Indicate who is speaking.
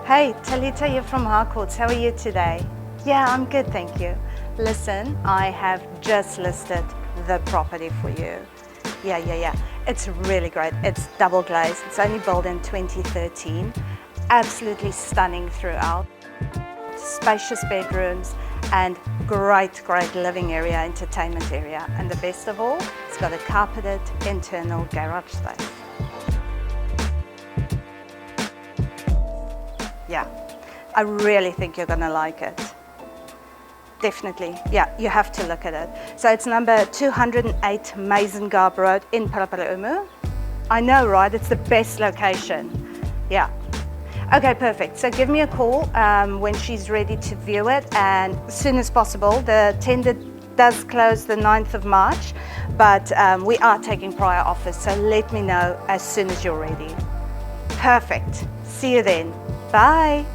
Speaker 1: Hey, Talitha here from Harcourts. How are you today? Yeah, I'm good, thank you. Listen, I have just listed the property for you. Yeah. It's really great. It's double glazed. It's only built in 2013. Absolutely stunning throughout. Spacious bedrooms and great living area, entertainment area. And the best of all, it's got a carpeted internal garage space. Yeah, I really think you're gonna like it. Definitely, yeah, you have to look at it. So it's number 208 Mazengarb Road in Parapara. I know, right? It's the best location. Yeah. Okay, perfect. So give me a call when she's ready to view it, and as soon as possible. The tender does close the 9th of March, but we are taking prior offers, so let me know as soon as you're ready. Perfect. See you then. Bye.